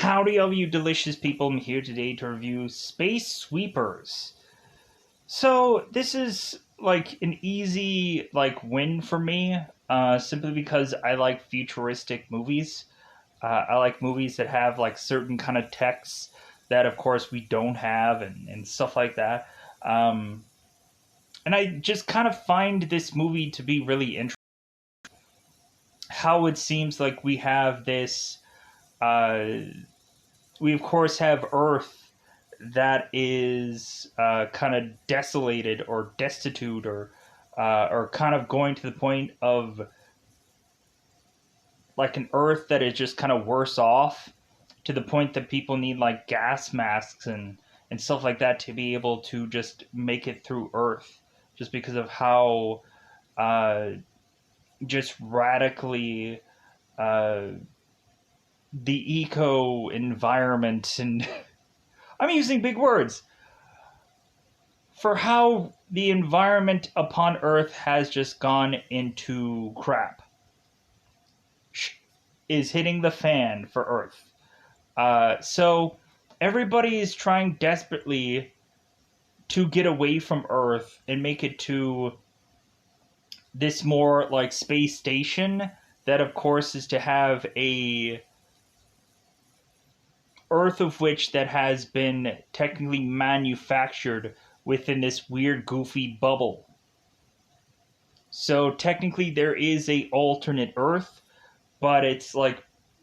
Howdy, all you delicious people. I'm here today to review Space Sweepers. So, this is like an easy win for me, simply because I like futuristic movies. I like movies that have like certain kind of texts that, of course, we don't have and stuff like that. Um, and I just kind of find this movie to be really interesting. How it seems like we have this. We of course have Earth that is kind of desolated or destitute or kind of going to the point of like an Earth that is just kind of worse off to the point that people need like gas masks and stuff like that to be able to just make it through Earth, just because of how uh, just radically uh, the eco environment and I'm using big words for how the environment upon Earth has just gone into crap. Is hitting the fan for Earth. So everybody is trying desperately to get away from Earth and make it to this more like space station that, of course, is to have a Earth of which that has been technically manufactured within this weird goofy bubble. So technically there is a alternate Earth, but it's like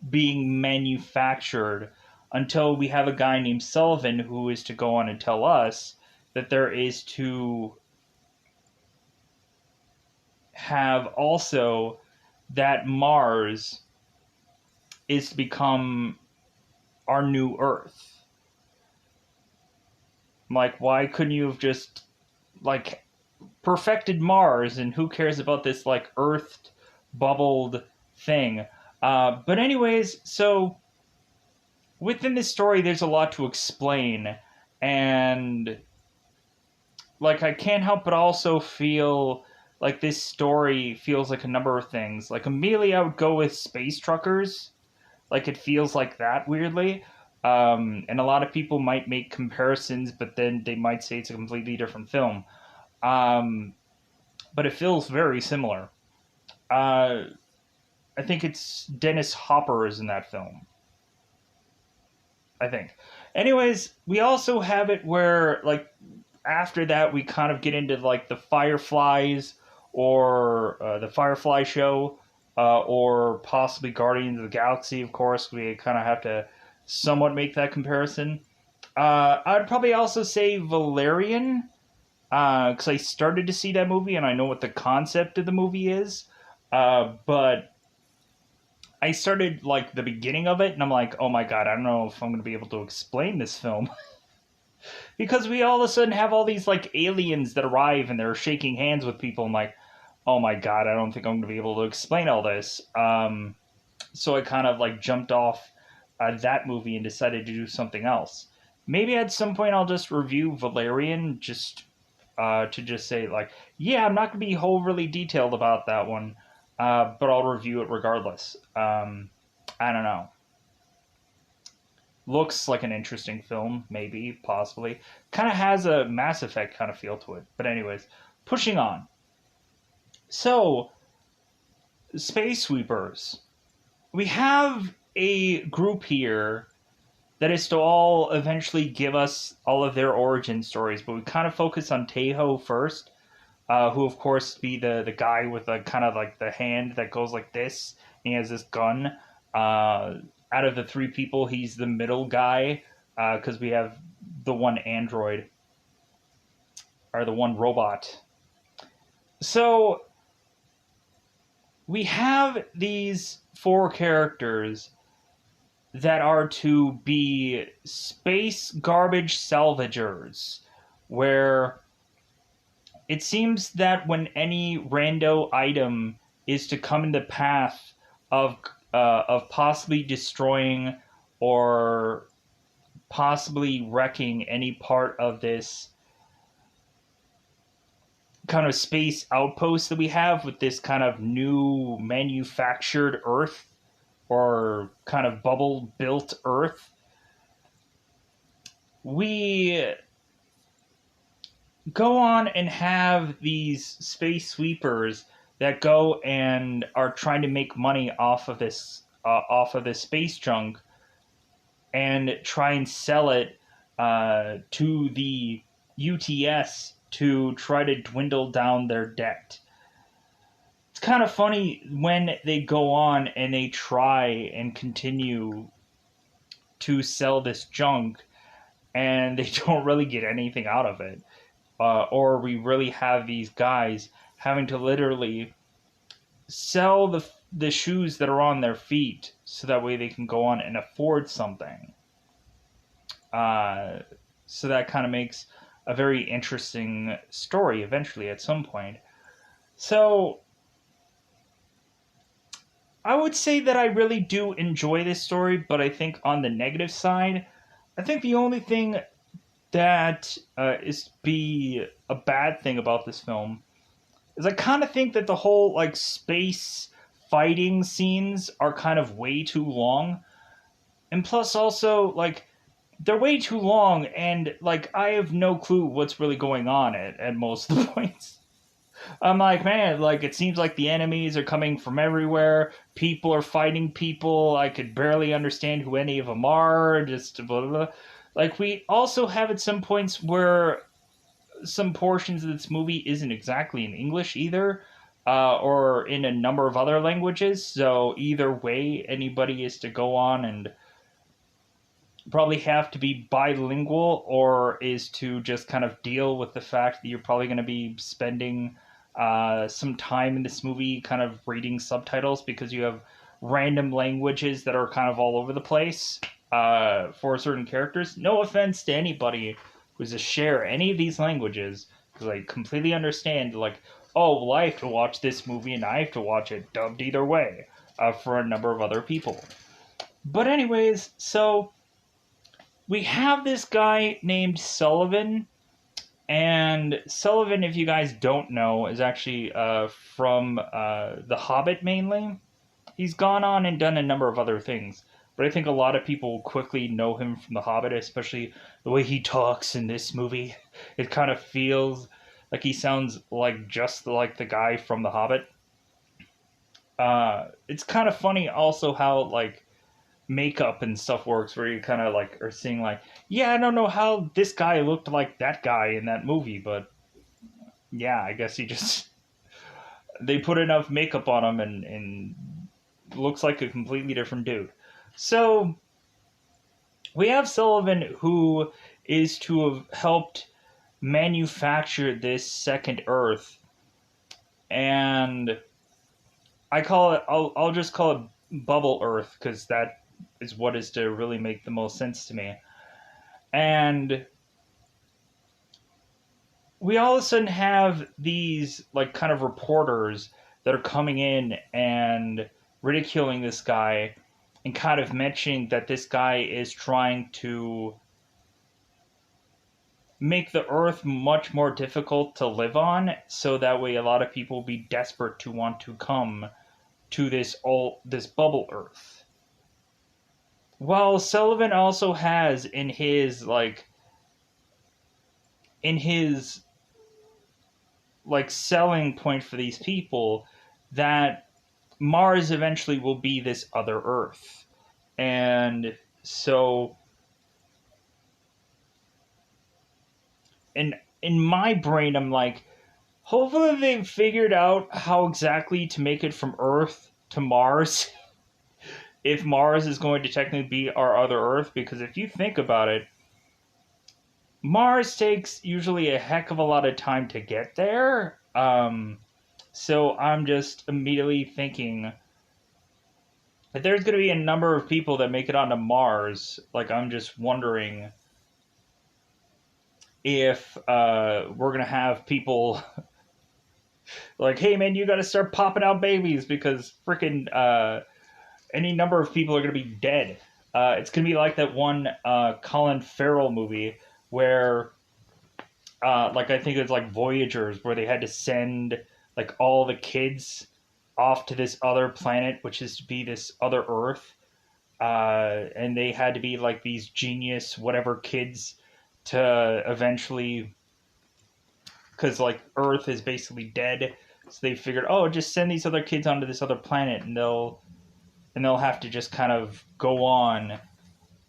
being manufactured until we have a guy named Sullivan who is to go on and tell us that there is to have also that Mars is to become our new Earth. Like, why couldn't you have just like perfected Mars, and who cares about this like earthed bubbled thing? But anyways, so within this story there's a lot to explain, and like I can't help but also feel like this story feels like a number of things. Like immediately I would go with Space Truckers. Like it feels like that weirdly. And a lot of people might make comparisons, but then they might say it's a completely different film. Um, but it feels very similar. Uh, I think it's Dennis Hopper is in that film. I think. Anyways, we also have it where like after that we kind of get into like the Fireflies or the Firefly show, or possibly Guardians of the Galaxy. Of course, we kind of have to somewhat make that comparison. I'd probably also say Valerian, because I started to see that movie and I know what the concept of the movie is, but I started like the beginning of it and I'm like, oh my god, I don't know if I'm going to be able to explain this film. Because we all of a sudden have all these like aliens that arrive and they're shaking hands with people. I'm like, oh my god, I don't think I'm going to be able to explain all this. So I kind of like jumped off that movie and decided to do something else. Maybe at some point I'll just review Valerian, just to just say like, yeah, I'm not going to be overly detailed about that one, but I'll review it regardless. I don't know. Looks like an interesting film, maybe, possibly. Kind of has a Mass Effect kind of feel to it. But anyways, pushing on. So, Space Sweepers. We have a group here that is to all eventually give us all of their origin stories, but we kind of focus on Tae-ho first, who of course be the guy with the kind of like the hand that goes like this, and he has this gun. Out of the three people, he's the middle guy, because we have the one android, or the one robot. So we have these four characters that are to be space garbage salvagers, where it seems that when any rando item is to come in the path of possibly destroying or possibly wrecking any part of this kind of space outpost that we have with this kind of new manufactured Earth or kind of bubble built Earth, we go on and have these space sweepers that go and are trying to make money off of this space junk and try and sell it to the UTS to try to dwindle down their debt. It's kind of funny when they go on and they try and continue to sell this junk and they don't really get anything out of it. Or we really have these guys having to literally sell the shoes that are on their feet so that way they can go on and afford something. So that kind of makes a very interesting story eventually at some point. So I would say that I really do enjoy this story, but I think on the negative side, I think the only thing that is be a bad thing about this film is I kind of think that the whole like space fighting scenes are kind of way too long, and plus also like they're way too long, and like I have no clue what's really going on at most of the points. I'm like, man, like it seems like the enemies are coming from everywhere. People are fighting people. I could barely understand who any of them are. Just blah, blah, blah. Like we also have at some points where some portions of this movie isn't exactly in English either, or in a number of other languages. So either way, anybody is to go on and probably have to be bilingual or is to just kind of deal with the fact that you're probably going to be spending some time in this movie kind of reading subtitles because you have random languages that are kind of all over the place for certain characters. No offense to anybody who's to share any of these languages, because I completely understand, like, oh, well, I have to watch this movie and I have to watch it dubbed either way for a number of other people. But anyways, so we have this guy named Sullivan, and Sullivan, if you guys don't know, is actually from The Hobbit mainly. He's gone on and done a number of other things, but I think a lot of people quickly know him from The Hobbit, especially the way he talks in this movie. It kind of feels like he sounds like just like the guy from The Hobbit. It's kind of funny also how like makeup and stuff works, where you kind of like are seeing like, yeah, I don't know how this guy looked like that guy in that movie, but yeah, I guess he just they put enough makeup on him and looks like a completely different dude. So we have Sullivan, who is to have helped manufacture this second Earth, and I'll just call it Bubble Earth because that is what is to really make the most sense to me. And we all of a sudden have these like kind of reporters that are coming in and ridiculing this guy and kind of mentioning that this guy is trying to make the earth much more difficult to live on, so that way a lot of people will be desperate to want to come to this bubble earth. While Sullivan also has in his like selling point for these people that Mars eventually will be this other Earth. And so in my brain I'm like, hopefully they've figured out how exactly to make it from Earth to Mars if Mars is going to technically be our other Earth, because if you think about it, Mars takes usually a heck of a lot of time to get there. So I'm just immediately thinking that there's going to be a number of people that make it onto Mars. Like, I'm just wondering if we're going to have people like, hey, man, you got to start popping out babies because freaking any number of people are going to be dead. It's going to be like that one Colin Farrell movie where, like, I think it's like Voyagers, where they had to send like all the kids off to this other planet, which is to be this other Earth. And they had to be like these genius whatever kids to eventually, because like Earth is basically dead, so they figured, oh, just send these other kids onto this other planet, and they'll have to just kind of go on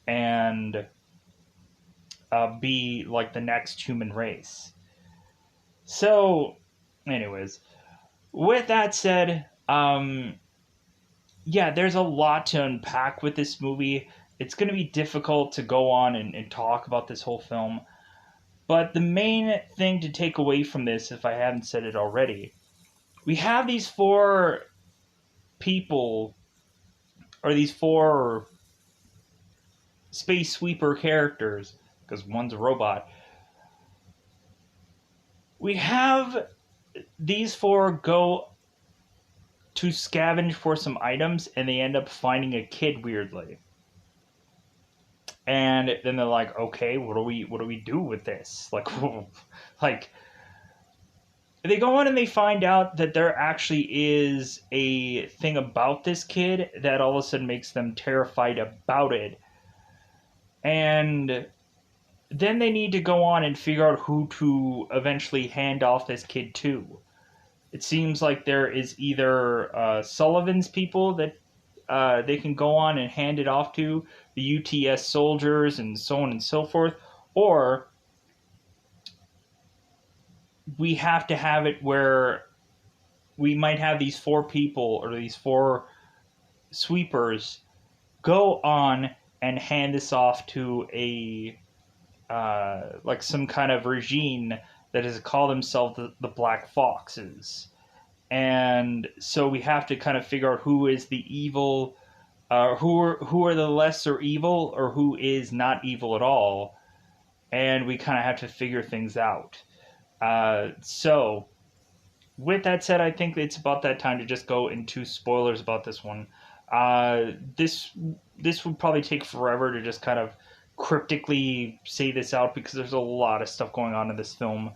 and be like the next human race. So, anyways, with that said, yeah, there's a lot to unpack with this movie. It's going to be difficult to go on and talk about this whole film. But the main thing to take away from this, if I haven't said it already, we have these four people, or these four space sweeper characters, because one's a robot. We have these four go to scavenge for some items, and they end up finding a kid weirdly. And then they're like, okay, what do we do with this? Like, like they go on and they find out that there actually is a thing about this kid that all of a sudden makes them terrified about it. And then they need to go on and figure out who to eventually hand off this kid to. It seems like there is either Sullivan's people that they can go on and hand it off to, the UTS soldiers, and so on and so forth, or we have to have it where we might have these four people, or these four sweepers, go on and hand this off to a like some kind of regime that has called themselves the Black Foxes. And so we have to kind of figure out who is the evil, who are the lesser evil, or who is not evil at all. And we kind of have to figure things out. So, with that said, I think it's about that time to just go into spoilers about this one. This would probably take forever to just kind of cryptically say this out, because there's a lot of stuff going on in this film.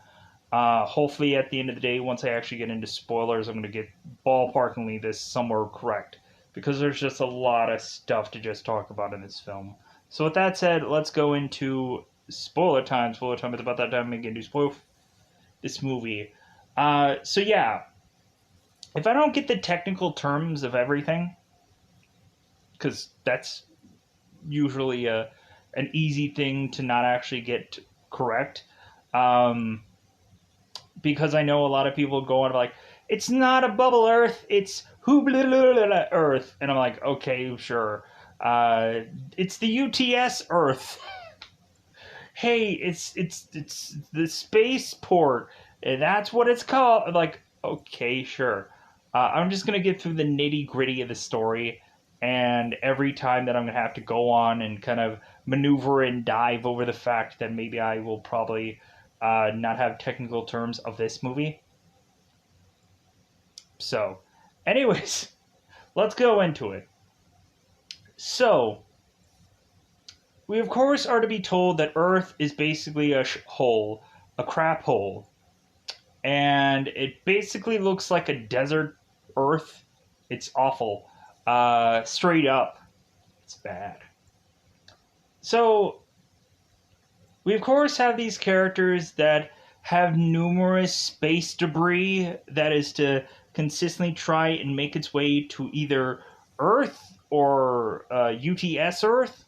Hopefully at the end of the day, once I actually get into spoilers, I'm going to get ballparkingly this somewhere correct, because there's just a lot of stuff to just talk about in this film. So with that said, let's go into spoiler time. Spoiler time is about that time again to spoil this movie. So yeah, if I don't get the technical terms of everything, because that's usually an easy thing to not actually get correct, because I know a lot of people go on like, it's not a bubble Earth, it's Earth, and I'm like, okay, sure, it's the UTS Earth. Hey, it's the spaceport, and that's what it's called. Like, okay, sure. I'm just gonna get through the nitty gritty of the story, and every time that I'm gonna have to go on and kind of maneuver and dive over the fact that maybe I will probably not have technical terms of this movie. So, anyways, let's go into it. So, we of course are to be told that Earth is basically a hole, a crap hole. And it basically looks like a desert Earth. It's awful. Straight up. It's bad. So, we of course have these characters that have numerous space debris that is to consistently try and make its way to either Earth or UTS Earth.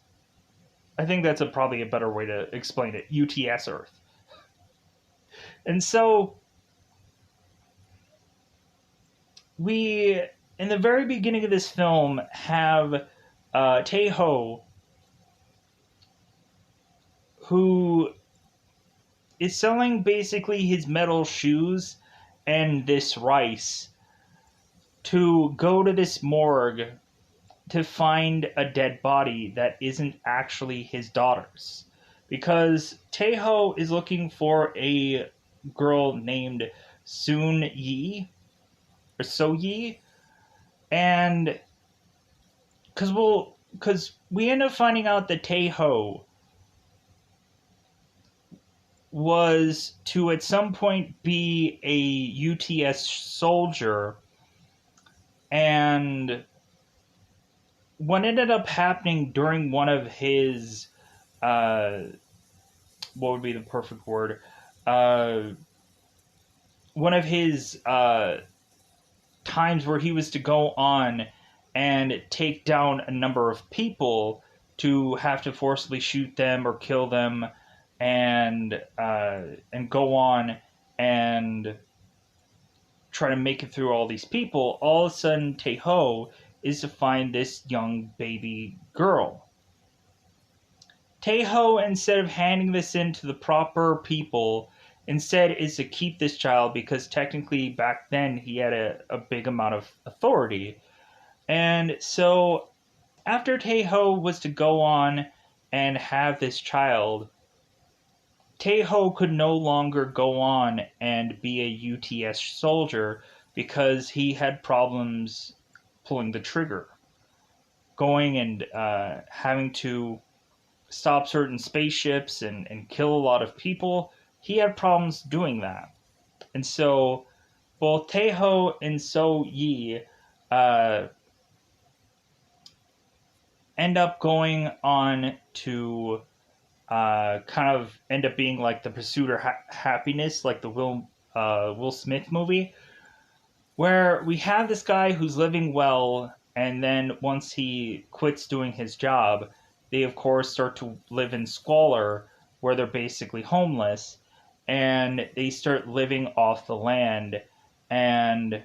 I think that's probably a better way to explain it. UTS Earth. And so, we, in the very beginning of this film, have Tae-ho, who is selling basically his metal shoes and this rice to go to this morgue to find a dead body that isn't actually his daughter's. Because Tae-ho is looking for a girl named Soon-yi, or So-yi, and because we end up finding out that Tae-ho was to at some point be a UTS soldier And what ended up happening during one of his, uh, what would be the perfect word? Uh, One of his times where he was to go on and take down a number of people, to have to forcibly shoot them or kill them, and go on and try to make it through all these people. All of a sudden, Tae-ho is to find this young baby girl. Tae-ho, instead of handing this in to the proper people, instead is to keep this child, because technically back then he had a big amount of authority. And so after Tae-ho was to go on and have this child, Tae-ho could no longer go on and be a UTS soldier, because he had problems pulling the trigger. Going and having to stop certain spaceships and kill a lot of people, he had problems doing that. And so both Tae-ho and So-yi uh, end up going on to kind of end up being like the Pursuit of Happiness, like the Will Smith movie, where we have this guy who's living well, and then once he quits doing his job, they of course start to live in squalor, where they're basically homeless, and they start living off the land. And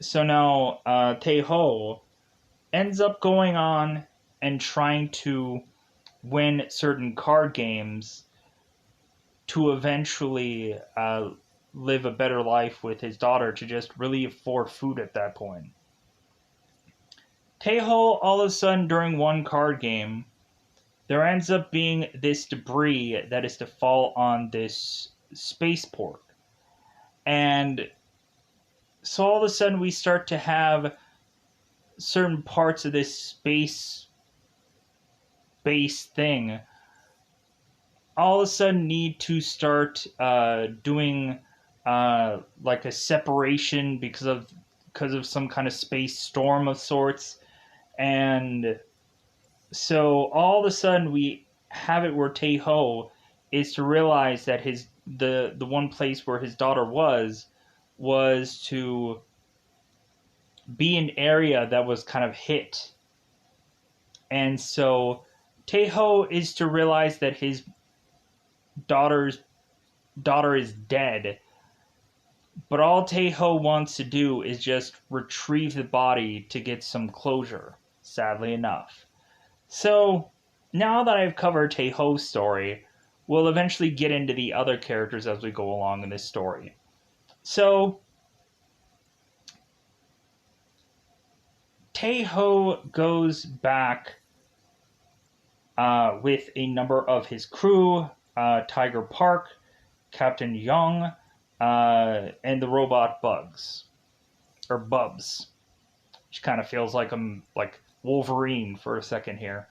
so now Tae-ho ends up going on and trying to win certain card games to eventually live a better life with his daughter, to just really afford food at that point. Tae-ho, all of a sudden, during one card game, there ends up being this debris that is to fall on this spaceport. And so all of a sudden we start to have certain parts of this space base thing all of a sudden need to start doing like a separation, because of some kind of space storm of sorts. And so all of a sudden we have it where Tae-ho is to realize that the one place where his daughter was to be an area that was kind of hit. And so Tae-ho is to realize that his daughter's daughter is dead, but all Tae-ho wants to do is just retrieve the body to get some closure, sadly enough. So, now that I've covered Tae-ho's story, we'll eventually get into the other characters as we go along in this story. So, Tae-ho goes back with a number of his crew, Tiger Park, Captain Young, and the robot Bugs. Or Bubs. Which kind of feels like I'm like Wolverine for a second here.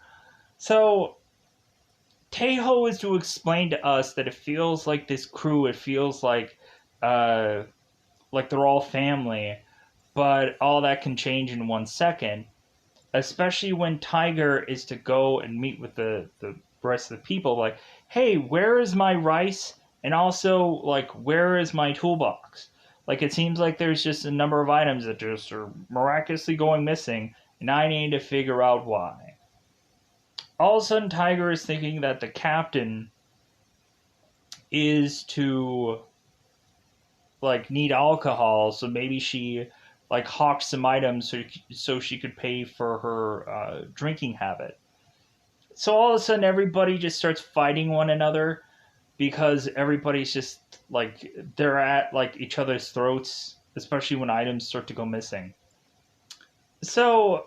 So, Tae-ho is to explain to us that it feels like this crew, it feels like they're all family, but all that can change in 1 second. Especially when Tiger is to go and meet with the rest of the people, like, hey, where is my rice? And also, like, where is my toolbox? Like, it seems like there's just a number of items that just are miraculously going missing, and I need to figure out why. All of a sudden, Tiger is thinking that the captain is to, like, need alcohol, so maybe she like hawked some items so she could pay for her drinking habit. So all of a sudden, everybody just starts fighting one another, because everybody's just like they're at like each other's throats, especially when items start to go missing. So,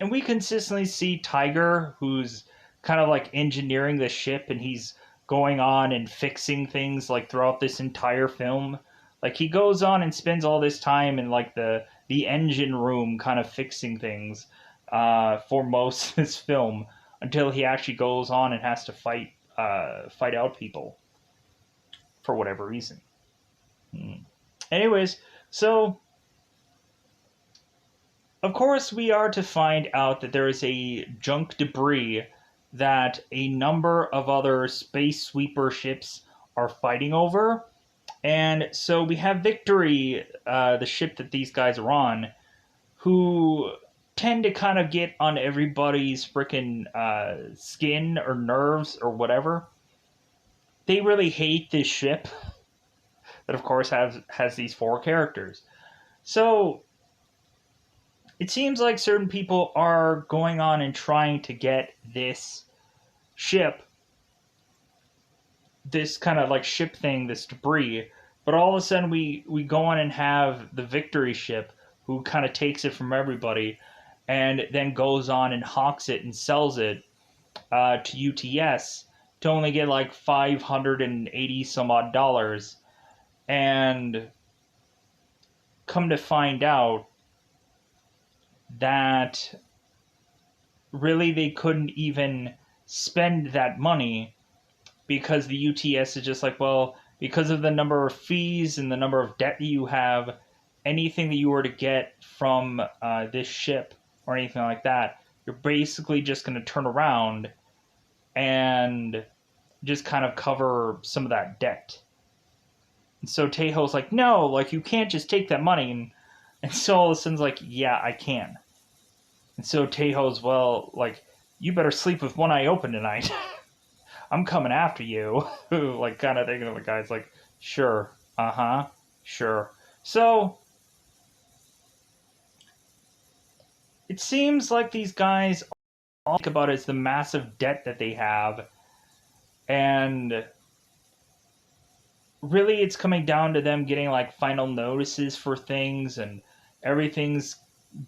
and we consistently see Tiger, who's kind of like engineering the ship, and he's going on and fixing things like throughout this entire film. Like, he goes on and spends all this time in like the engine room, kind of fixing things for most of this film, until he actually goes on and has to fight out people for whatever reason. Anyways, so Of course, we are to find out that there is a junk debris that a number of other space sweeper ships are fighting over. And so we have Victory, the ship that these guys are on, who tend to kind of get on everybody's freaking skin or nerves or whatever. They really hate this ship that, of course, has these four characters. So it seems like certain people are going on and trying to get this ship, this kind of like ship thing, this debris. But all of a sudden, we go on and have the Victory ship who kind of takes it from everybody and then goes on and hawks it and sells it to UTS to only get like 580 some odd dollars. And come to find out that really they couldn't even spend that money because the UTS is just like, well, because of the number of fees and the number of debt that you have, anything that you were to get from this ship or anything like that, you're basically just going to turn around and just kind of cover some of that debt. And so Taeho's like, no, like, you can't just take that money. And so all of a sudden's like, yeah, I can. And so Taeho's, well, like, you better sleep with one eye open tonight. I'm coming after you. Like, kind of thinking of the guy's like, sure, sure. So it seems like these guys all think about is the massive debt that they have. And really it's coming down to them getting like final notices for things, and everything's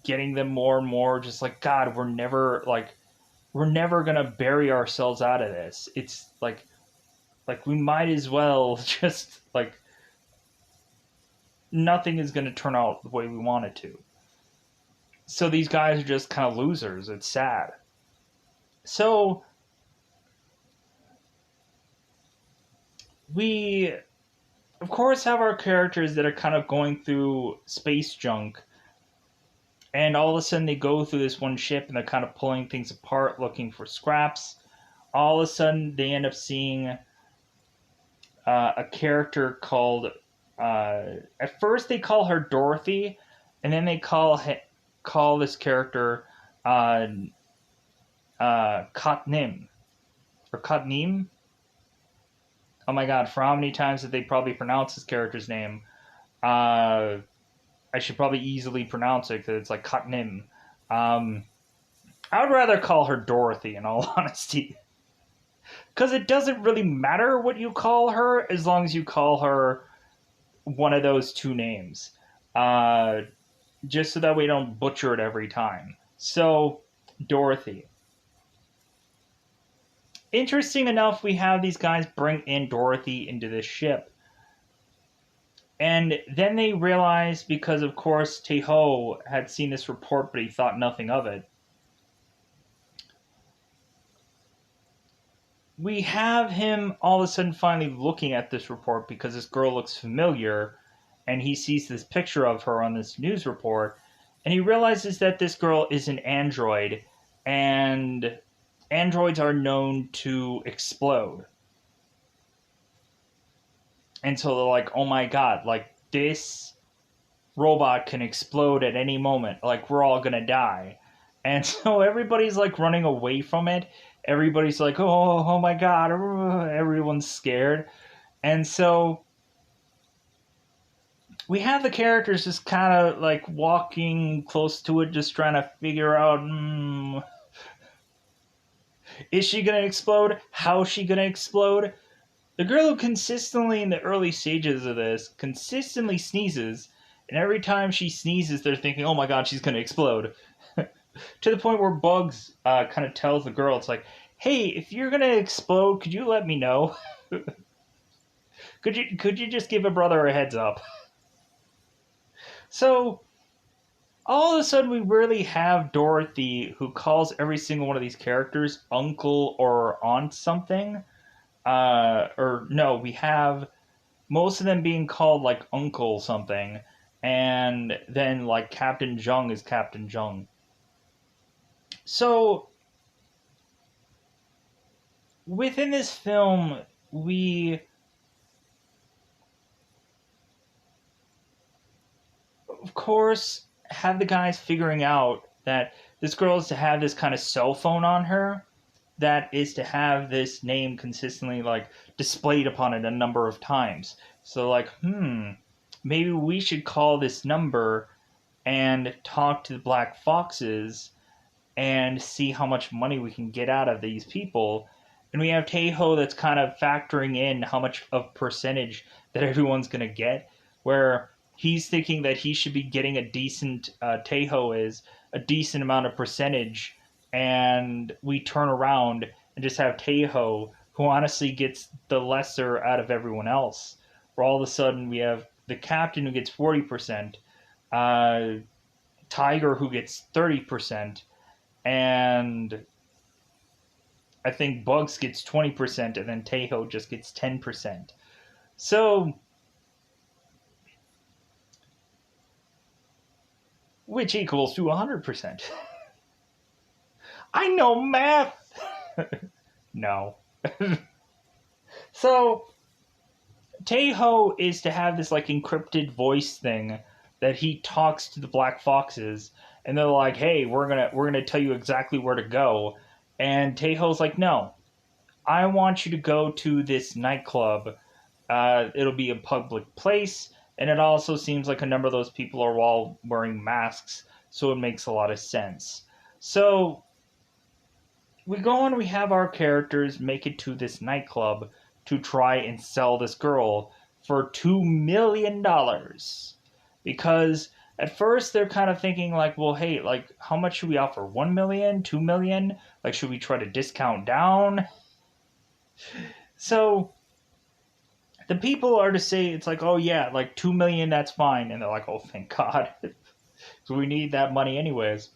getting them more and more just like, God, we're never gonna bury ourselves out of this. It's like we might as well just like, nothing is gonna turn out the way we want it to. So these guys are just kind of losers. It's sad. So we of course have our characters that are kind of going through space junk, and all of a sudden they go through this one ship and they're kind of pulling things apart looking for scraps. All of a sudden they end up seeing a character called at first they call her Dorothy, and then they call this character Katnim or Katnim. Oh my god, for how many times did they probably pronounce this character's name? I should probably easily pronounce it because it's like Katnim. I would rather call her Dorothy, in all honesty. Because it doesn't really matter what you call her as long as you call her one of those two names. Just so that we don't butcher it every time. So, Dorothy. Interesting enough, we have these guys bring in Dorothy into this ship. And then they realize, because of course Tae-ho had seen this report but he thought nothing of it, we have him all of a sudden finally looking at this report because this girl looks familiar, and he sees this picture of her on this news report, and he realizes that this girl is an android, and androids are known to explode. And so they're like, oh my god, like, this robot can explode at any moment. Like, we're all gonna die. And so everybody's like running away from it. Everybody's like, oh my god, everyone's scared. And so we have the characters just kind of like walking close to it, just trying to figure out, is she gonna explode? How's she gonna explode? The girl who consistently, in the early stages of this, consistently sneezes, and every time she sneezes, they're thinking, oh my god, she's going to explode. To the point where Bugs kind of tells the girl, it's like, hey, if you're going to explode, could you let me know? Could you just give a brother a heads up? So, all of a sudden, we really have Dorothy, who calls every single one of these characters uncle or aunt something. Or no, we have most of them being called like uncle something, and then like Captain Zhang is Captain Zhang. So within this film, we of course have the guys figuring out that this girl is to have this kind of cell phone on her that is to have this name consistently like displayed upon it a number of times. So like, maybe we should call this number and talk to the Black Foxes and see how much money we can get out of these people. And we have Tae-ho that's kind of factoring in how much of percentage that everyone's going to get, where he's thinking that he should be getting a decent, Tae-ho is a decent amount of percentage, and we turn around and just have Tae-ho, who honestly gets the lesser out of everyone else. Where all of a sudden we have the captain who gets 40%, Tiger who gets 30%, and I think Bugs gets 20%, and then Tae-ho just gets 10%. So, which equals to 100%. I know math! No. So, Tae-ho is to have this like encrypted voice thing that he talks to the Black Foxes, and they're like, "Hey, we're gonna tell you exactly where to go." And Tae-ho's like, "No, I want you to go to this nightclub. It'll be a public place, and it also seems like a number of those people are all wearing masks, so it makes a lot of sense." So we go and we have our characters make it to this nightclub to try and sell this girl for $2 million. Because at first they're kind of thinking like, well, hey, like how much should we offer? 1 million, 2 million? Like should we try to discount down? So the people are to say it's like, oh yeah, like 2 million, that's fine. And they're like, oh thank God. So we need that money anyways.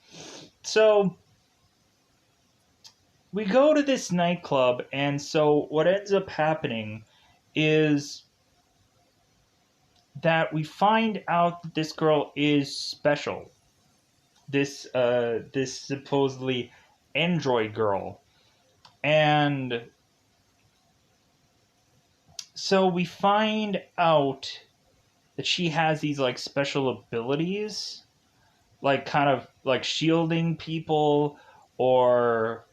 So we go to this nightclub, and so what ends up happening is that we find out that this girl is special. This supposedly android girl. And so we find out that she has these like special abilities, like kind of like shielding people, or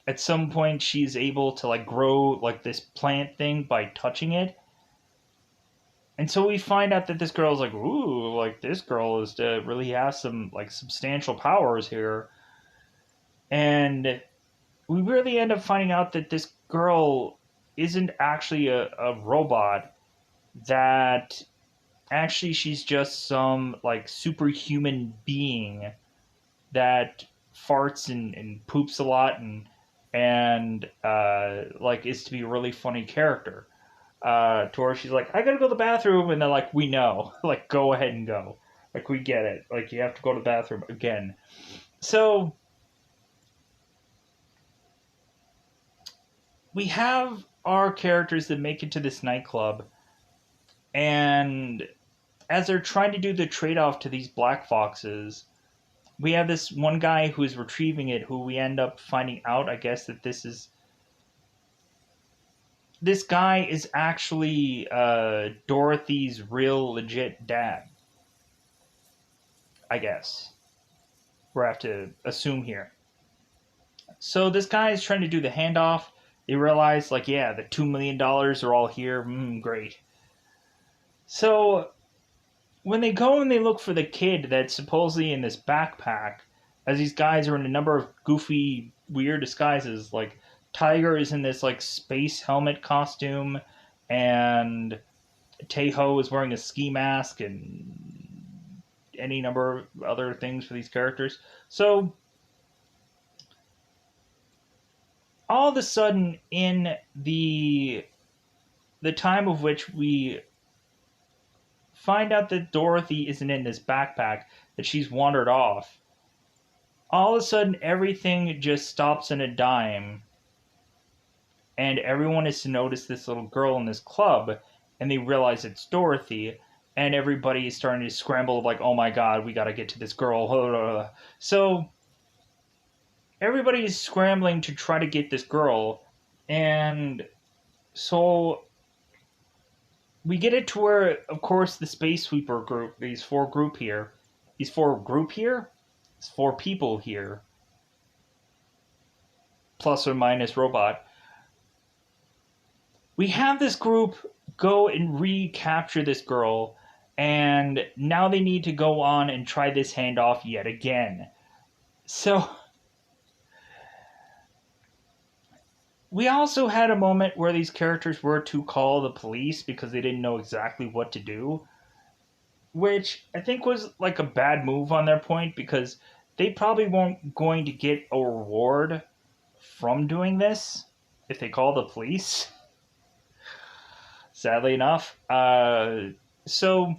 at some point she's able to like grow like this plant thing by touching it. And so we find out that this girl's like, ooh, like this girl is to really have some like substantial powers here. And we really end up finding out that this girl isn't actually a robot, that actually she's just some like superhuman being that farts and poops a lot and like is to be a really funny character. To where she's like, I gotta go to the bathroom, and they're like, we know, like go ahead and go, like we get it, like you have to go to the bathroom again. So we have our characters that make it to this nightclub, and as they're trying to do the trade-off to these Black Foxes, we have this one guy who's retrieving it, who we end up finding out, I guess, that this guy is actually Dorothy's real legit dad. I guess we have to assume here. So this guy is trying to do the handoff. They realize, like, yeah, the $2 million are all here. Great. So when they go and they look for the kid that's supposedly in this backpack, as these guys are in a number of goofy, weird disguises, like Tiger is in this like space helmet costume, and Tae-ho is wearing a ski mask, and any number of other things for these characters. So all of a sudden, in the time of which we find out that Dorothy isn't in this backpack, that she's wandered off, all of a sudden everything just stops in a dime, and everyone is to notice this little girl in this club, and they realize it's Dorothy, and everybody is starting to scramble like, oh my god, we got to get to this girl. So everybody is scrambling to try to get this girl, and so we get it to where, of course, the space sweeper group, these four people here, plus or minus robot. We have this group go and recapture this girl, and now they need to go on and try this handoff yet again. So we also had a moment where these characters were to call the police because they didn't know exactly what to do, which I think was like a bad move on their point, because they probably weren't going to get a reward from doing this if they call the police. Sadly enough. So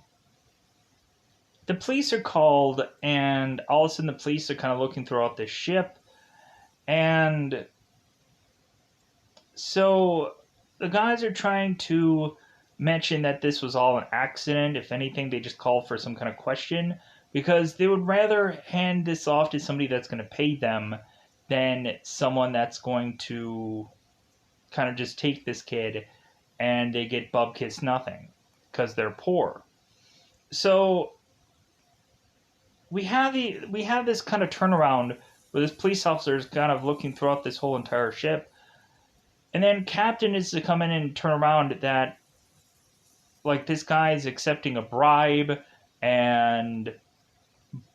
the police are called, and all of a sudden the police are kind of looking throughout this ship, and so the guys are trying to mention that this was all an accident. If anything, they just call for some kind of question, because they would rather hand this off to somebody that's going to pay them than someone that's going to kind of just take this kid and they get bub-kiss nothing because they're poor. So we have this kind of turnaround where this police officer is kind of looking throughout this whole entire ship, and then Captain is to come in and turn around that, like, this guy is accepting a bribe, and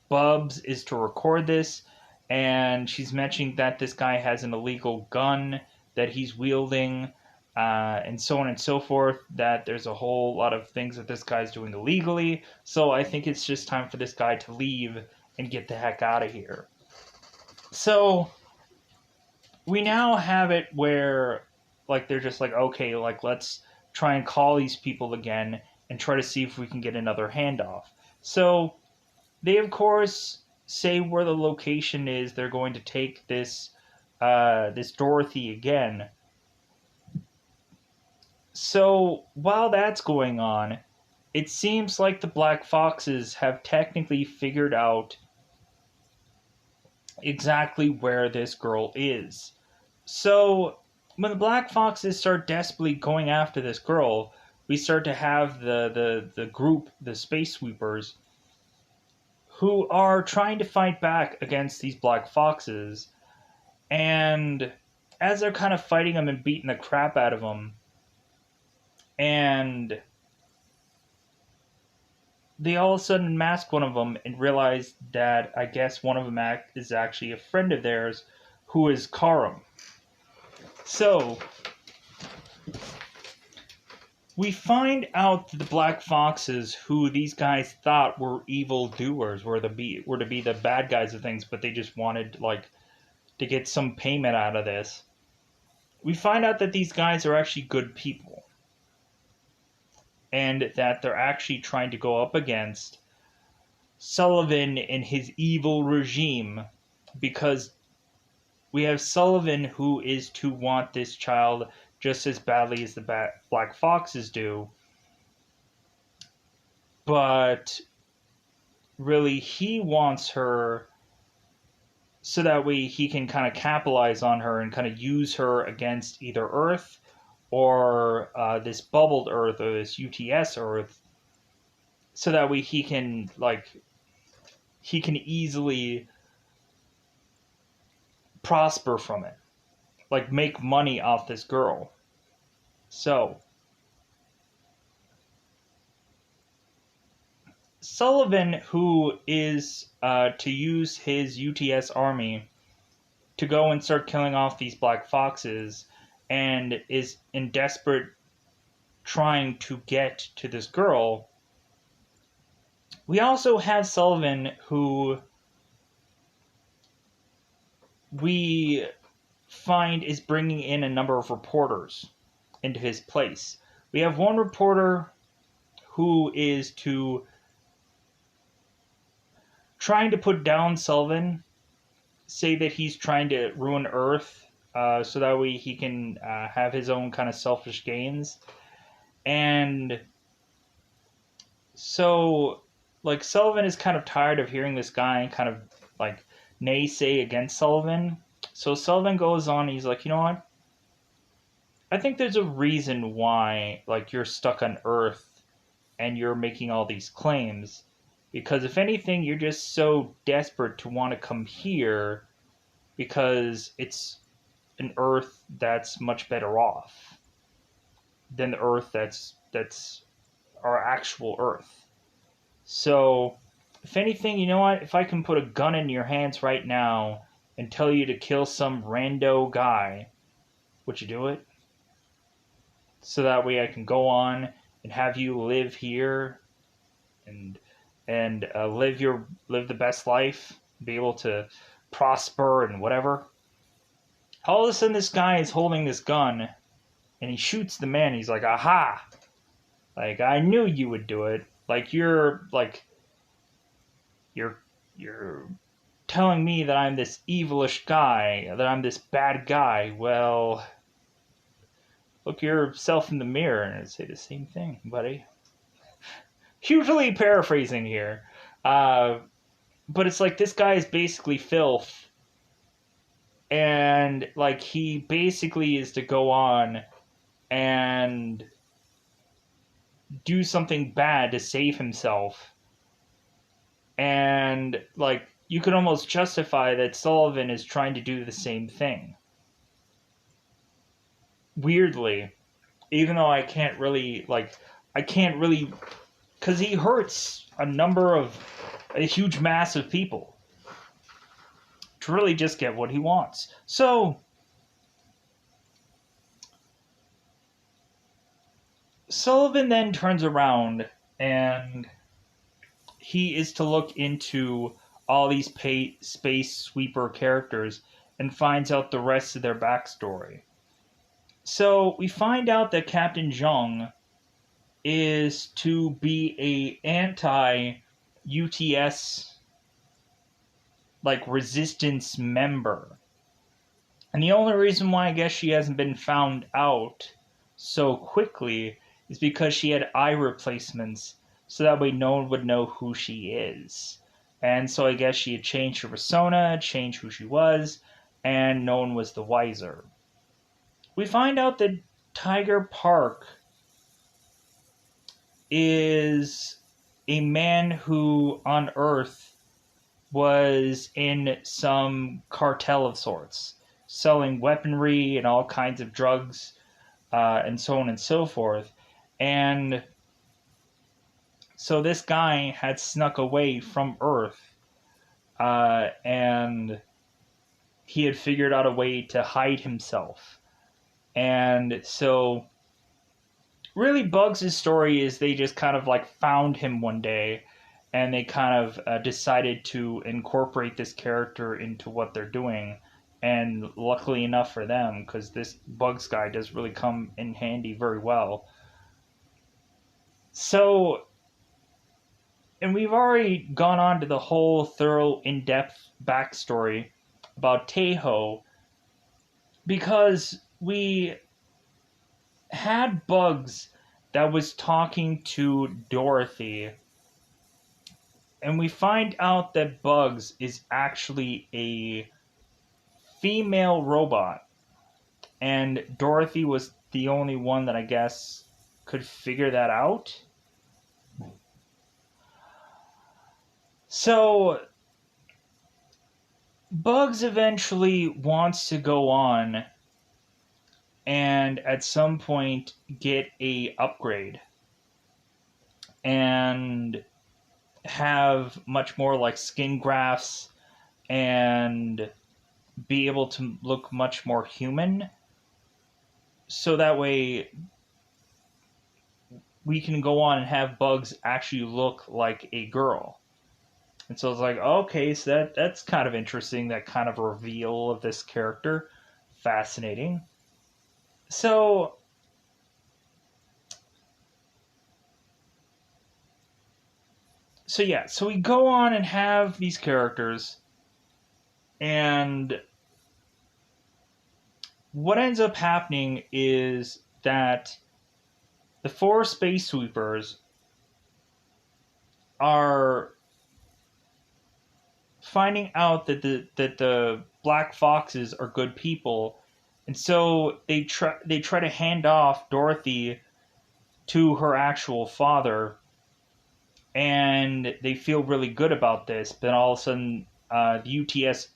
Bubs is to record this, and she's mentioning that this guy has an illegal gun that he's wielding, and so on and so forth, that there's a whole lot of things that this guy's doing illegally. So I think it's just time for this guy to leave and get the heck out of here. So we now have it where, like, they're just like, okay, like, let's try and call these people again and try to see if we can get another handoff. So they, of course, say where the location is. They're going to take this Dorothy again. So while that's going on, it seems like the Black Foxes have technically figured out exactly where this girl is. So when the Black Foxes start desperately going after this girl, we start to have the group, the Space Sweepers, who are trying to fight back against these Black Foxes. And as they're kind of fighting them and beating the crap out of them, and they all of a sudden mask one of them and realize that I guess one of them is actually a friend of theirs, who is Karam. So we find out that the Black Foxes, who these guys thought were evil doers, were to be the bad guys of things, but they just wanted, like, to get some payment out of this. We find out that these guys are actually good people, and that they're actually trying to go up against Sullivan and his evil regime, because we have Sullivan, who is to want this child just as badly as the Black Foxes do, but really he wants her so that way he can kind of capitalize on her and kind of use her against either Earth or this bubbled Earth or this UTS Earth, so that way he can easily prosper from it, like make money off this girl. So Sullivan, who is to use his UTS army to go and start killing off these Black Foxes, and is in desperate trying to get to this girl. We also have Sullivan, who we find is bringing in a number of reporters into his place. We have one reporter who is trying to put down Sullivan, say that he's trying to ruin Earth, so that way he can have his own kind of selfish gains. And So, like, Sullivan is kind of tired of hearing this guy kind of, like, naysay against Sullivan. So Sullivan goes on, he's like, you know what? I think there's a reason why, like, you're stuck on Earth and you're making all these claims. Because if anything, you're just so desperate to want to come here because it's an Earth that's much better off than the Earth that's our actual Earth. So, if anything, you know what? If I can put a gun in your hands right now and tell you to kill some rando guy, would you do it? So that way I can go on and have you live here and live the best life, be able to prosper and whatever. All of a sudden, this guy is holding this gun and he shoots the man. He's like, "Aha! Like I knew you would do it. Like you're you're telling me that I'm this evilish guy, that I'm this bad guy. Well, look yourself in the mirror and say the same thing, buddy." Hugely paraphrasing here. But it's like this guy is basically filth. And like he basically is to go on and do something bad to save himself. And like you could almost justify that Sullivan is trying to do the same thing. Weirdly, even though I can't really because he hurts a huge mass of people to really just get what he wants. So Sullivan then turns around and he is to look into all these space sweeper characters and finds out the rest of their backstory. So we find out that Captain Zhang is to be a anti-UTS like resistance member. And the only reason why I guess she hasn't been found out so quickly is because she had eye replacements, so that way no one would know who she is. And so I guess she had changed her persona, changed who she was, and no one was the wiser. We find out that Tiger Park is a man who on Earth was in some cartel of sorts, selling weaponry and all kinds of drugs, and so on and so forth. And so this guy had snuck away from Earth, and he had figured out a way to hide himself. And so, really, Bugs' story is they just kind of like found him one day, and they kind of decided to incorporate this character into what they're doing. And luckily enough for them, because this Bugs guy does really come in handy very well. So, and we've already gone on to the whole thorough, in-depth backstory about Tae-ho, because we had Bugs that was talking to Dorothy, and we find out that Bugs is actually a female robot, and Dorothy was the only one that I guess could figure that out. So Bugs eventually wants to go on and at some point get a upgrade and have much more like skin grafts and be able to look much more human, so that way we can go on and have Bugs actually look like a girl. And so it's like, okay, so that's kind of interesting, that kind of reveal of this character. Fascinating. So yeah, so we go on and have these characters, and what ends up happening is that the four space sweepers are finding out that the Black Foxes are good people, and so they try to hand off Dorothy to her actual father, and they feel really good about this. But all of a sudden, the UTS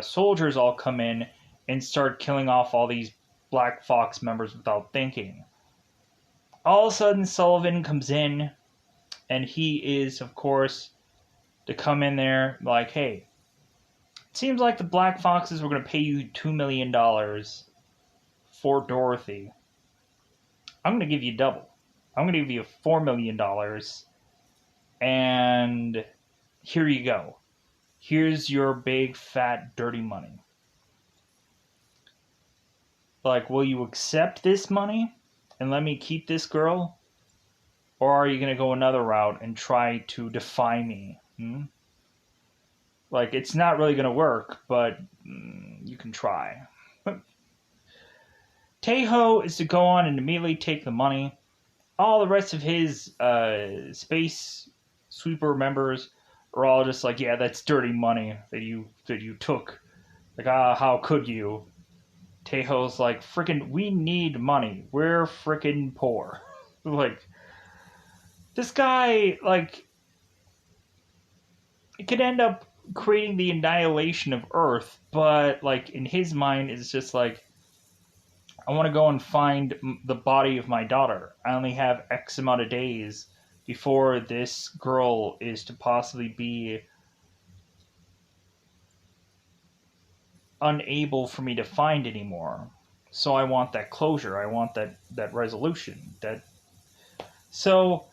soldiers all come in and start killing off all these Black Fox members without thinking. All of a sudden, Sullivan comes in, and he is, of course, to come in there like, hey, it seems like the Black Foxes were going to pay you $2 million for Dorothy. I'm going to give you double. I'm going to give you $4 million, and here you go. Here's your big, fat, dirty money. Like, will you accept this money and let me keep this girl? Or are you going to go another route and try to defy me? Like, it's not really going to work, but you can try. Tae-ho is to go on and immediately take the money. All the rest of his space sweeper members are all just like, yeah, that's dirty money that you took. Like, how could you? Tae-ho's like, frickin', we need money. We're frickin' poor. Like, this guy, like, it could end up creating the annihilation of Earth, but, like, in his mind, it's just like, I want to go and find the body of my daughter. I only have X amount of days before this girl is to possibly be unable for me to find anymore. So I want that closure. I want that resolution. So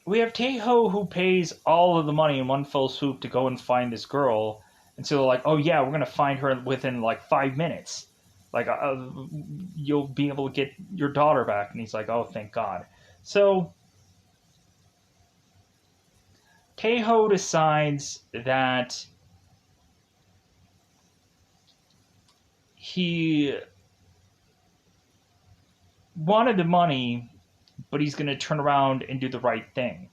we have Tae-ho who pays all of the money in one fell swoop to go and find this girl. And so they're like, oh yeah, we're going to find her within like 5 minutes. Like, you'll be able to get your daughter back. And he's like, oh, thank God. So Tae-ho decides that he wanted the money, but he's going to turn around and do the right thing.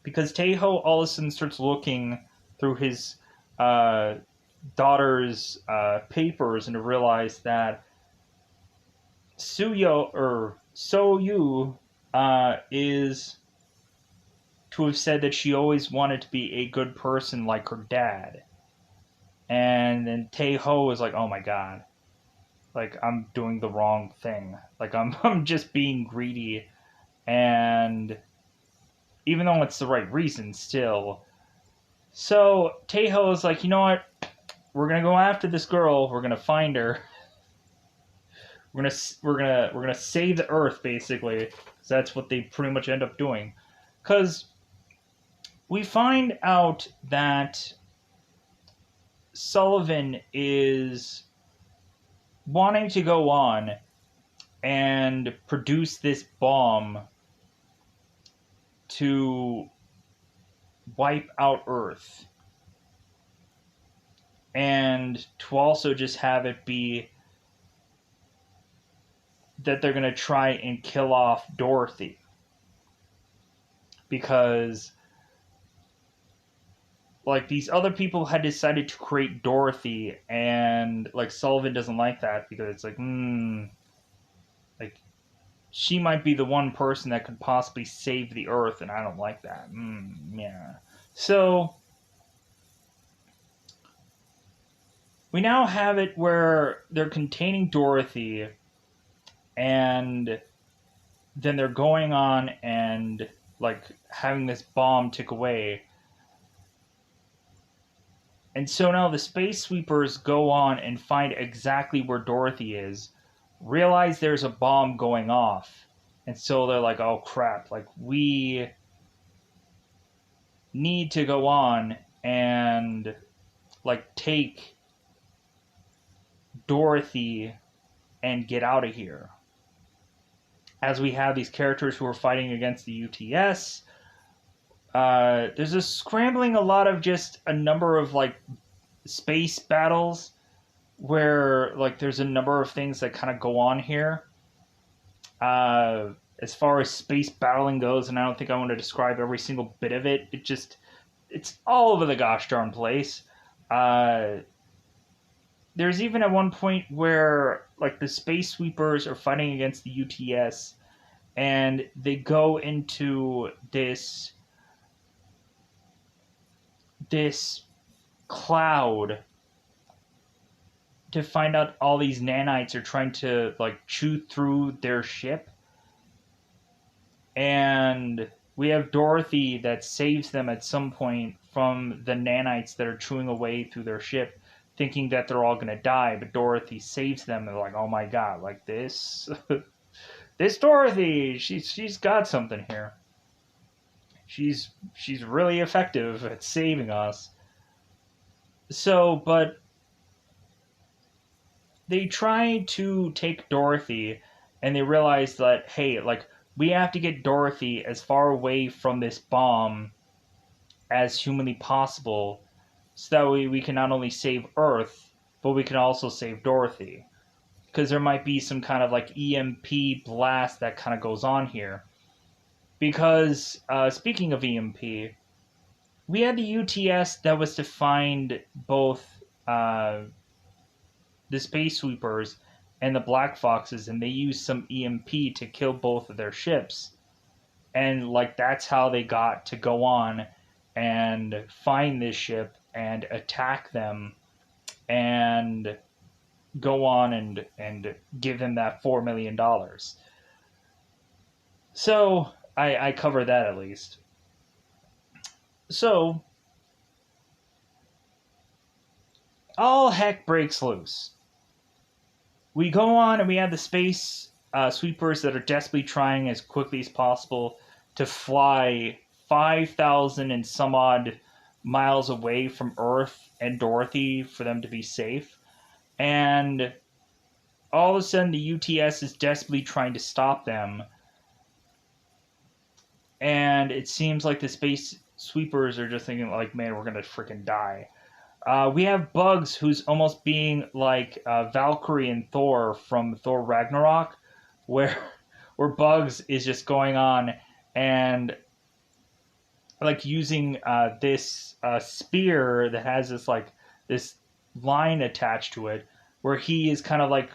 Because Tae-ho all of a sudden starts looking through his daughter's papers and to realize that So-yu is to have said that she always wanted to be a good person like her dad. And then Tae-ho is like, oh my God. Like, I'm doing the wrong thing. Like, I'm just being greedy. And even though it's the right reason still. So Tae-ho is like, you know what? We're gonna go after this girl. We're gonna find her. We're gonna save the Earth, basically. 'Cause that's what they pretty much end up doing. Because we find out that Sullivan is wanting to go on and produce this bomb to wipe out Earth. And to also just have it be that they're going to try and kill off Dorothy. Because, like, these other people had decided to create Dorothy, and, like, Sullivan doesn't like that because it's like, like, she might be the one person that could possibly save the Earth, and I don't like that. Yeah. So we now have it where they're containing Dorothy, and then they're going on and, like, having this bomb tick away. And so now the space sweepers go on and find exactly where Dorothy is, realize there's a bomb going off, and so they're like, oh crap, like, we need to go on and, like, take Dorothy and get out of here. As we have these characters who are fighting against the UTS, there's a scrambling, a lot of just a number of, like, space battles where, like, there's a number of things that kind of go on here. as far as space battling goes, and I don't think I want to describe every single bit of it. It's all over the gosh darn place. Uh, there's even at one point where like the space sweepers are fighting against the UTS, and they go into this cloud to find out all these nanites are trying to like chew through their ship. And we have Dorothy that saves them at some point from the nanites that are chewing away through their ship, thinking that they're all going to die. But Dorothy saves them, and they're like, oh my god, like this. This Dorothy, she's got something here. She's really effective at saving us. So, but they try to take Dorothy, and they realize that, hey, like, we have to get Dorothy as far away from this bomb as humanly possible, so that way we can not only save Earth, but we can also save Dorothy. Because there might be some kind of like EMP blast that kind of goes on here. Because, speaking of EMP, we had the UTS that was to find both the space sweepers and the black foxes, and they used some EMP to kill both of their ships. And like that's how they got to go on and find this ship and attack them and go on and give them that $4 million. So I cover that at least. So all heck breaks loose. We go on and we have the space sweepers that are desperately trying as quickly as possible to fly 5,000 and some odd miles away from Earth and Dorothy for them to be safe. And all of a sudden the UTS is desperately trying to stop them. And it seems like the space sweepers are just thinking like, man, we're going to freaking die. We have Bugs, who's almost being like Valkyrie and Thor from Thor Ragnarok, where Bugs is just going on and like using this spear that has this line attached to it, where he is kind of like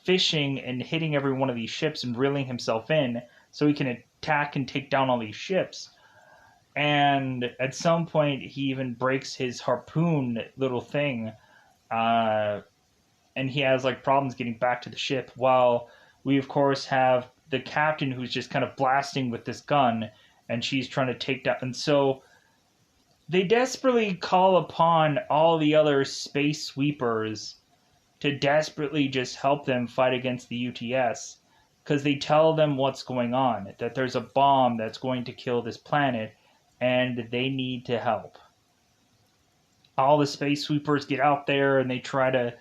fishing and hitting every one of these ships and reeling himself in so he can attack and take down all these ships. And at some point, he even breaks his harpoon little thing, and he has like problems getting back to the ship. While we, of course, have the captain who's just kind of blasting with this gun, and she's trying to take down. And so they desperately call upon all the other space sweepers to desperately just help them fight against the UTS, because they tell them what's going on, that there's a bomb that's going to kill this planet, and they need to help. All the space sweepers get out there and they try to,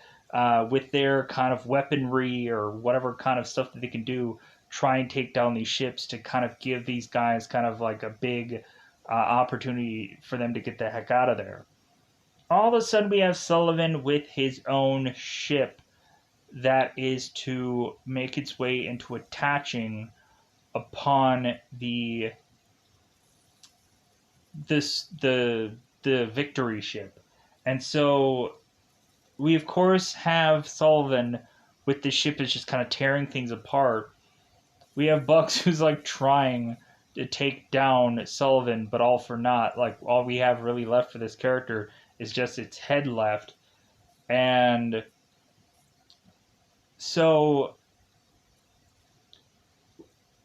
with their kind of weaponry or whatever kind of stuff that they can do, try and take down these ships to kind of give these guys kind of like a big opportunity for them to get the heck out of there. All of a sudden we have Sullivan with his own ship that is to make its way into attaching upon the victory ship. And so we of course have Sullivan with the ship is just kind of tearing things apart. We have Bucks who's like trying to take down Sullivan, but all for naught. Like all we have really left for this character is just its head left. And so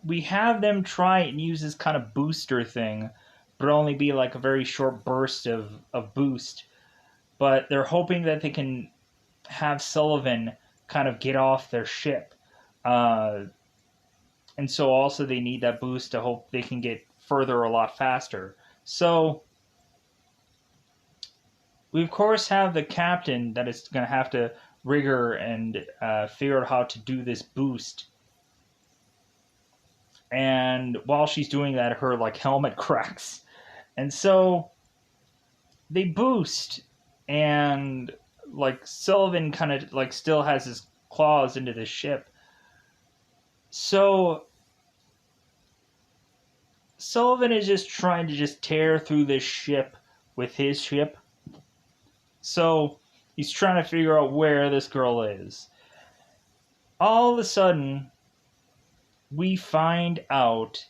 we have them try and use this kind of booster thing, but only be like a very short burst of boost. But they're hoping that they can have Sullivan kind of get off their ship. And so also they need that boost to hope they can get further a lot faster. So we of course have the captain that is going to have to rigor and figure out how to do this boost. And while she's doing that, her like helmet cracks. And so they boost, and like Sullivan kind of like still has his claws into the ship. So Sullivan is just trying to just tear through this ship with his ship. So he's trying to figure out where this girl is. All of a sudden, we find out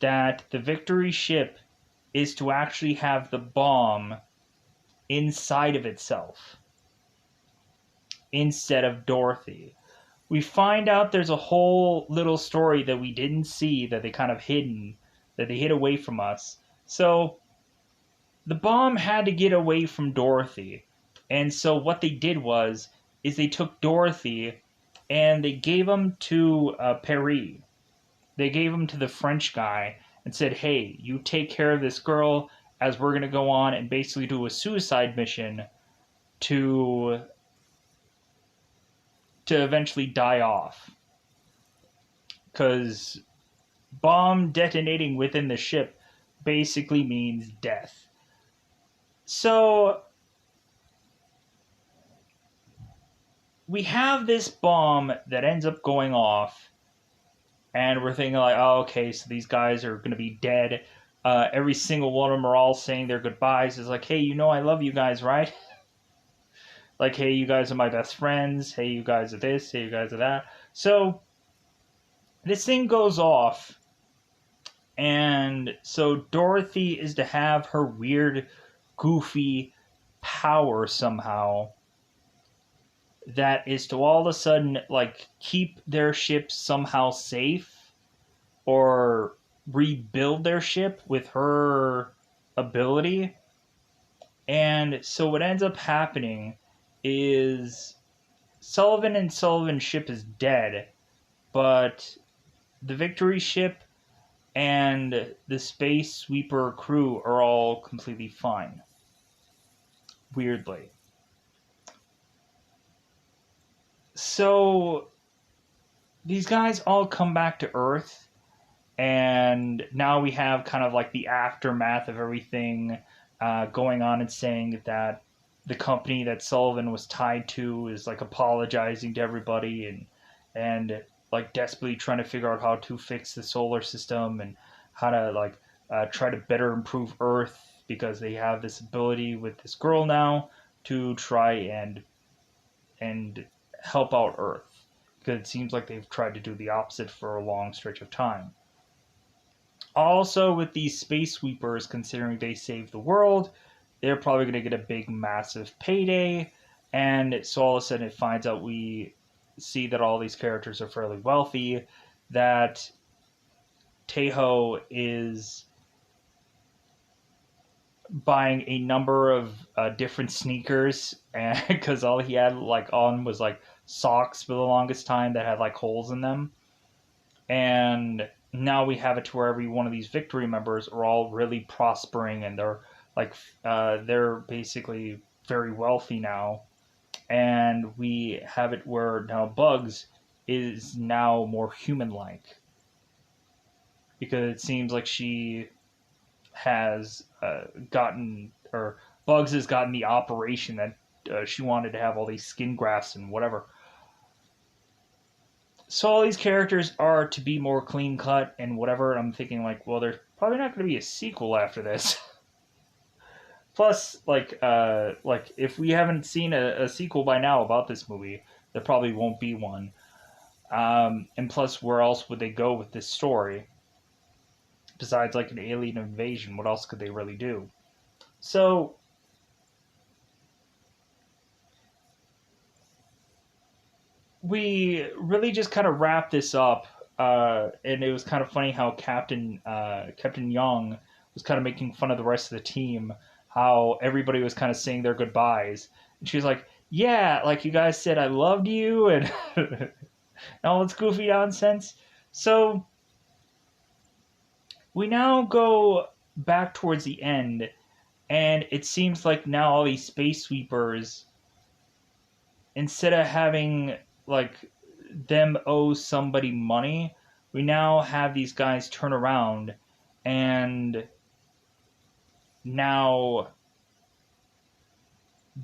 that the Victory ship is to actually have the bomb inside of itself instead of Dorothy. We find out there's a whole little story that we didn't see that they kind of hidden, that they hid away from us. So the bomb had to get away from Dorothy. And so what they did is they took Dorothy and they gave him to Tae-ri. They gave him to the French guy and said, hey, you take care of this girl as we're going to go on and basically do a suicide mission to eventually die off. Because bomb detonating within the ship basically means death. So we have this bomb that ends up going off, and we're thinking like, oh, okay, so these guys are going to be dead. Every single one of them are all saying their goodbyes. It's like, hey, you know I love you guys, right? Like, hey, you guys are my best friends. Hey, you guys are this. Hey, you guys are that. So this thing goes off, and so Dorothy is to have her weird, goofy power somehow that is to all of a sudden like keep their ship somehow safe or rebuild their ship with her ability. And so what ends up happening is Sullivan and Sullivan's ship is dead, but the Victory ship and the Space Sweeper crew are all completely fine. Weirdly. So these guys all come back to Earth, and now we have kind of like the aftermath of everything going on, and saying that the company that Sullivan was tied to is like apologizing to everybody and like desperately trying to figure out how to fix the solar system and how to like try to better improve Earth, because they have this ability with this girl now to try and help out Earth, because it seems like they've tried to do the opposite for a long stretch of time. Also, with these space sweepers, considering they saved the world, they're probably going to get a big, massive payday. And so all of a sudden it finds out, we see that all these characters are fairly wealthy, that Tae-ho is buying a number of different sneakers, and because all he had like on was like socks for the longest time that had like holes in them. And now we have it to where every one of these Victory members are all really prospering, and they're like they're basically very wealthy now. And we have it where now Bugs is now more human-like, because it seems like she has gotten, or Bugs has gotten the operation that she wanted to have all these skin grafts and whatever. So all these characters are to be more clean cut and whatever. I'm thinking like, well, there's probably not going to be a sequel after this. Plus, like if we haven't seen a sequel by now about this movie, there probably won't be one. And plus, where else would they go with this story? Besides like an alien invasion, what else could they really do? So we really just kind of wrap this up, and it was kind of funny how Captain Young was kind of making fun of the rest of the team, how everybody was kind of saying their goodbyes, and she was like, "Yeah, like you guys said, I loved you," and all this goofy nonsense. So we now go back towards the end, and it seems like now all these space sweepers, instead of having like them owe somebody money, we now have these guys turn around and now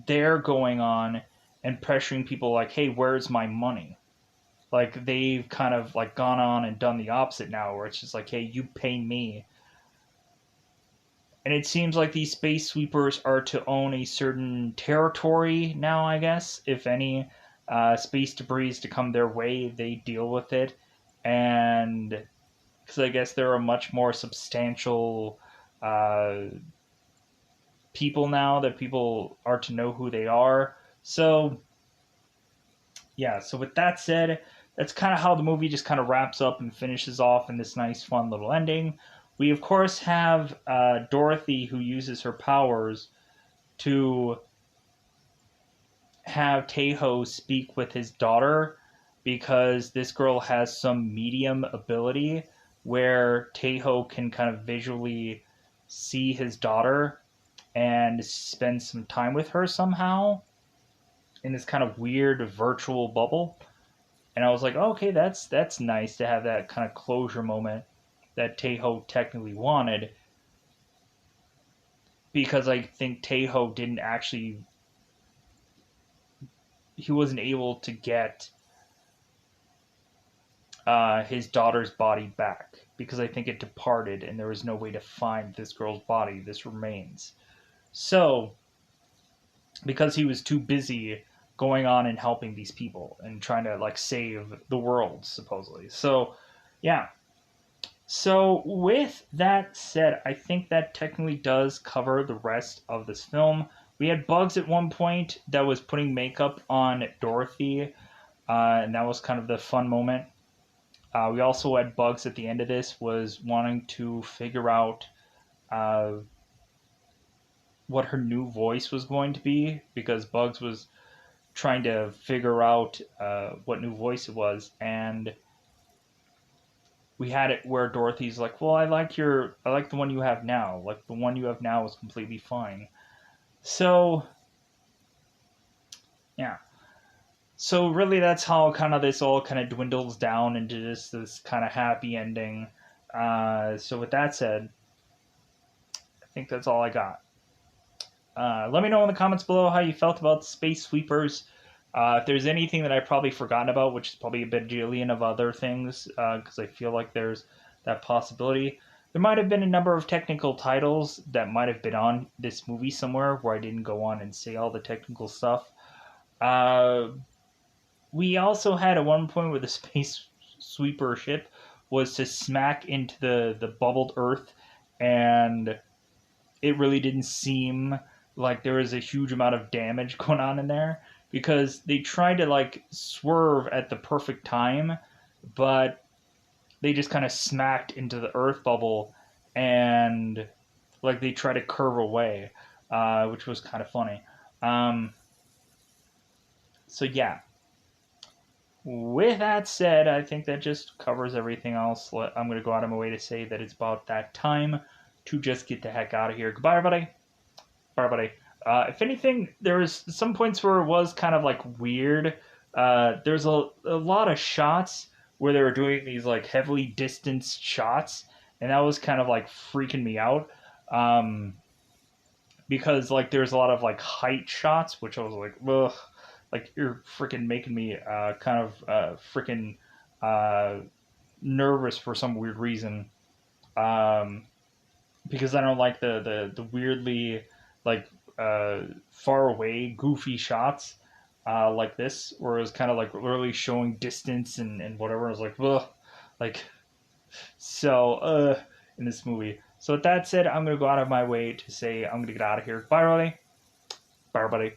they're going on and pressuring people like, hey, where's my money? Like they've kind of like gone on and done the opposite now, where it's just like, hey, you pay me And it seems like these space sweepers are to own a certain territory now, I guess. If any space debris is to come their way, they deal with it. And because I guess they're a much more substantial uh, people now, that people are to know who they are. So, yeah, so with that said, that's kind of how the movie just kind of wraps up and finishes off in this nice, fun little ending. We, of course, have Dorothy, who uses her powers to have Tae-ho speak with his daughter, because this girl has some medium ability where Tae-ho can kind of visually see his daughter and spend some time with her somehow in this kind of weird virtual bubble. And I was like, oh, okay, that's nice to have that kind of closure moment that Tae-ho technically wanted, because I think Tae-ho didn't actually, he wasn't able to get his daughter's body back, because I think it departed and there was no way to find this girl's body, this remains. So, because he was too busy going on and helping these people and trying to like save the world, supposedly. So, yeah. So, with that said, I think that technically does cover the rest of this film. We had Bugs at one point that was putting makeup on Dorothy, and that was kind of the fun moment. We also had Bugs at the end of this was wanting to figure out uh, what her new voice was going to be, because Bugs was trying to figure out what new voice it was, and we had it where Dorothy's like, "Well, I like the one you have now. Like the one you have now is completely fine." So yeah, so really that's how kind of this all kind of dwindles down into just this kind of happy ending. So with that said, I think that's all I got. Let me know in the comments below how you felt about Space Sweepers. If there's anything that I've probably forgotten about, which is probably a bajillion of other things, because I feel like there's that possibility. There might have been a number of technical titles that might have been on this movie somewhere where I didn't go on and say all the technical stuff. Uh, we also had at one point where the space sweeper ship was to smack into the bubbled Earth, and it really didn't seem like there was a huge amount of damage going on in there, because they tried to like swerve at the perfect time, but they just kind of smacked into the earth bubble, and like they try to curve away, which was kind of funny. Um, so yeah. With that said, I think that just covers everything else. I'm going to go out of my way to say that it's about that time to just get the heck out of here. Goodbye, everybody. Bye, everybody. If anything, there was some points where it was kind of like weird. There's a lot of shots where they were doing these like heavily distanced shots, and that was kind of like freaking me out. Um, because like there's a lot of like height shots, which I was like, ugh, like you're freaking making me kind of freaking uh, nervous for some weird reason. Um, because I don't like the weirdly like far away goofy shots like this, where it was kind of like really showing distance and whatever. I was like, ugh, like so in this movie. So with that said, I'm gonna go out of my way to say I'm gonna get out of here. Bye, everybody. Bye, everybody.